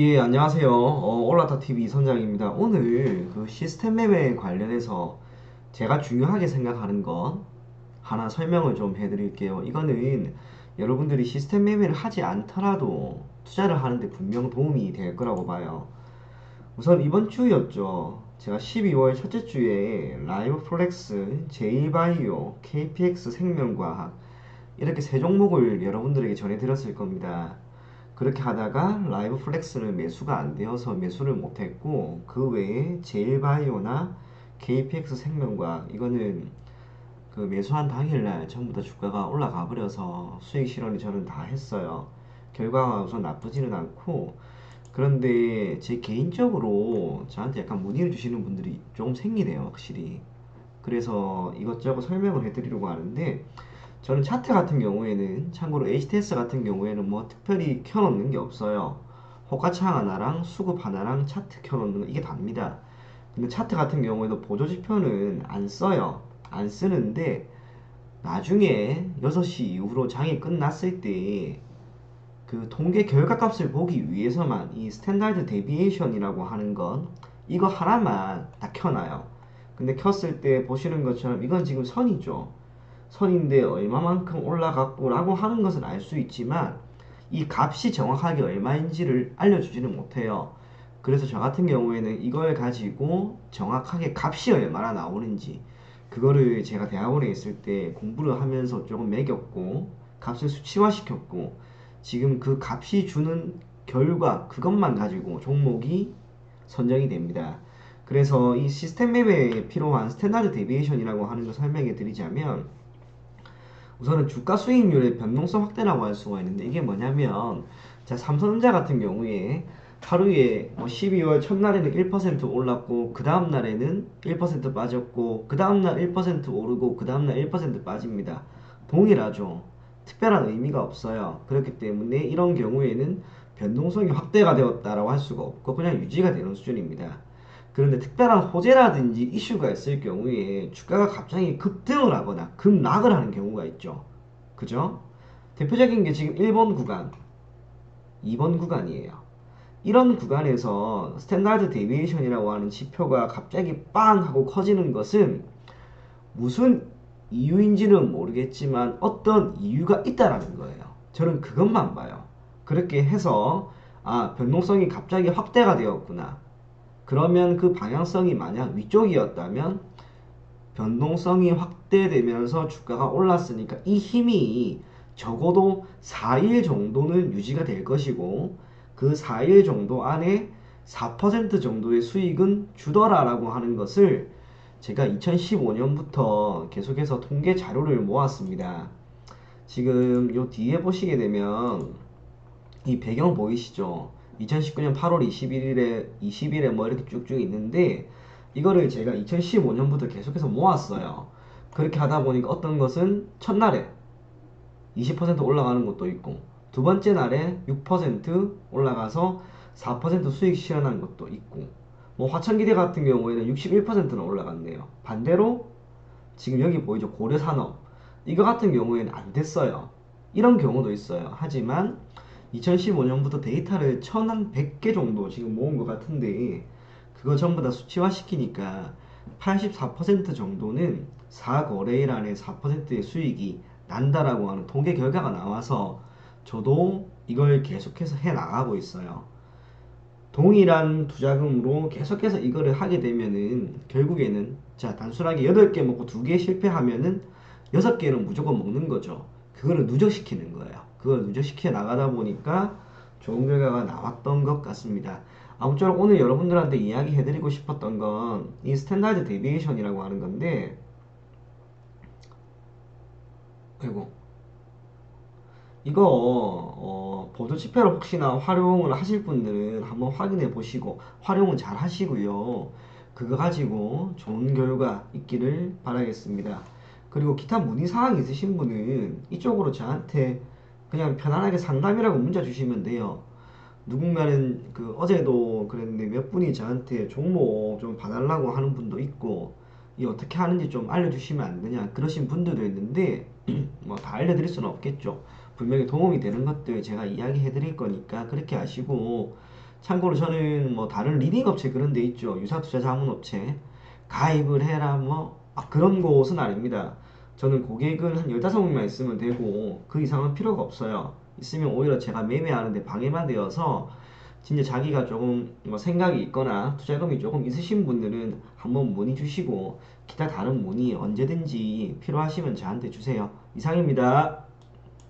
예, 안녕하세요. 올라타TV 선장입니다. 오늘 그 시스템 맵에 관련해서 제가 중요하게 생각하는 것 하나 설명을 좀 해드릴게요. 이거는 여러분들이 시스템 매매를 하지 않더라도 투자를 하는데 분명 도움이 될 거라고 봐요. 우선 이번 주였죠. 제가 12월 첫째 주에 라이브 플렉스, 제일바이오, KPX 생명과학 이렇게 세 종목을 여러분들에게 전해드렸을 겁니다. 그렇게 하다가 라이브 플렉스는 매수가 안 되어서 매수를 못했고, 그 외에 제일바이오나 KPX 생명과 이거는 그 매수한 당일날 전부 다 주가가 올라가 버려서 수익 실현이 저는 다 했어요. 결과가 우선 나쁘지는 않고, 그런데 제 개인적으로 저한테 약간 문의를 주시는 분들이 조금 생기네요, 확실히. 그래서 이것저것 설명을 해드리려고 하는데, 저는 차트 같은 경우에는 참고로 HTS 같은 경우에는 뭐 특별히 켜놓는 게 없어요. 호가창 하나랑 수급 하나랑 차트 켜놓는 거 이게 답니다. 근데 차트 같은 경우에도 보조지표는 안 써요. 안 쓰는데 나중에 6시 이후로 장이 끝났을 때 그 통계 결과값을 보기 위해서만 이 스탠다드 데비에이션이라고 하는 건 이거 하나만 다 켜놔요. 근데 켰을 때 보시는 것처럼 이건 지금 선이죠. 선인데 얼마만큼 올라갔고 라고 하는 것은 알 수 있지만 이 값이 정확하게 얼마인지를 알려주지는 못해요. 그래서 저 같은 경우에는 이걸 가지고 정확하게 값이 얼마나 나오는지 그거를 제가 대학원에 있을 때 공부를 하면서 조금 매겼고 값을 수치화시켰고 지금 그 값이 주는 결과 그것만 가지고 종목이 선정이 됩니다. 그래서 이 시스템 맵에 필요한 스탠다드 데비에이션이라고 하는 걸 설명해 드리자면 우선은 주가 수익률의 변동성 확대라고 할 수가 있는데 이게 뭐냐면 자 삼성전자 같은 경우에 하루에 뭐 12월 첫날에는 1% 올랐고 그 다음날에는 1% 빠졌고 그 다음날 1% 오르고 그 다음날 1% 빠집니다. 동일하죠. 특별한 의미가 없어요. 그렇기 때문에 이런 경우에는 변동성이 확대가 되었다라고 할 수가 없고 그냥 유지가 되는 수준입니다. 그런데 특별한 호재라든지 이슈가 있을 경우에 주가가 갑자기 급등을 하거나 급락을 하는 경우가 있죠. 그죠? 대표적인 게 지금 1번 구간, 2번 구간이에요. 이런 구간에서 스탠다드 데비에이션이라고 하는 지표가 갑자기 빵 하고 커지는 것은 무슨 이유인지는 모르겠지만 어떤 이유가 있다라는 거예요. 저는 그것만 봐요. 그렇게 해서 아, 변동성이 갑자기 확대가 되었구나. 그러면 그 방향성이 만약 위쪽이었다면 변동성이 확대되면서 주가가 올랐으니까 이 힘이 적어도 4일 정도는 유지가 될 것이고 그 4일 정도 안에 4% 정도의 수익은 주더라라고 하는 것을 제가 2015년부터 계속해서 통계 자료를 모았습니다. 지금 요 뒤에 보시게 되면 이 배경 보이시죠? 2019년 8월 21일에 뭐 이렇게 쭉쭉 있는데 이거를 제가 2015년부터 계속해서 모았어요. 그렇게 하다 보니까 어떤 것은 첫날에 20% 올라가는 것도 있고 두 번째 날에 6% 올라가서 4% 수익 실현한 것도 있고 뭐 화천기대 같은 경우에는 61%는 올라갔네요. 반대로 지금 여기 보이죠? 고려산업 이거 같은 경우에는 안 됐어요. 이런 경우도 있어요. 하지만 2015년부터 데이터를 1100개 정도 지금 모은 것 같은데 그거 전부 다 수치화 시키니까 84% 정도는 4거래일 안에 4%의 수익이 난다라고 하는 통계 결과가 나와서 저도 이걸 계속해서 해 나가고 있어요. 동일한 투자금으로 계속해서 이거를 하게 되면은 결국에는 자 단순하게 8개 먹고 2개 실패하면은 6개는 무조건 먹는 거죠. 그거를 누적시키는 거예요. 그걸 누적시켜 나가다 보니까 좋은 결과가 나왔던 것 같습니다. 아무쪼록 오늘 여러분들한테 이야기 해드리고 싶었던 건 이 스탠다드 데비에이션이라고 하는 건데 아이고 이거 보조지표를 혹시나 활용을 하실 분들은 한번 확인해 보시고 활용은 잘 하시고요. 그거 가지고 좋은 결과 있기를 바라겠습니다. 그리고 기타 문의사항 있으신 분은 이쪽으로 저한테 그냥 편안하게 상담이라고 문자 주시면 돼요. 누군가는 그 어제도 그랬는데 몇 분이 저한테 종목 좀 봐달라고 하는 분도 있고 이 어떻게 하는지 좀 알려주시면 안 되냐 그러신 분들도 있는데 뭐 다 알려드릴 수는 없겠죠. 분명히 도움이 되는 것들 제가 이야기해 드릴 거니까 그렇게 하시고 참고로 저는 뭐 다른 리딩 업체 그런 데 있죠. 유사투자 자문업체. 가입을 해라 그런 곳은 아닙니다. 저는 고객은 한 15명만 있으면 되고 그 이상은 필요가 없어요. 있으면 오히려 제가 매매하는데 방해만 되어서 진짜 자기가 조금 뭐 생각이 있거나 투자금이 조금 있으신 분들은 한번 문의 주시고 기타 다른 문의 언제든지 필요하시면 저한테 주세요. 이상입니다.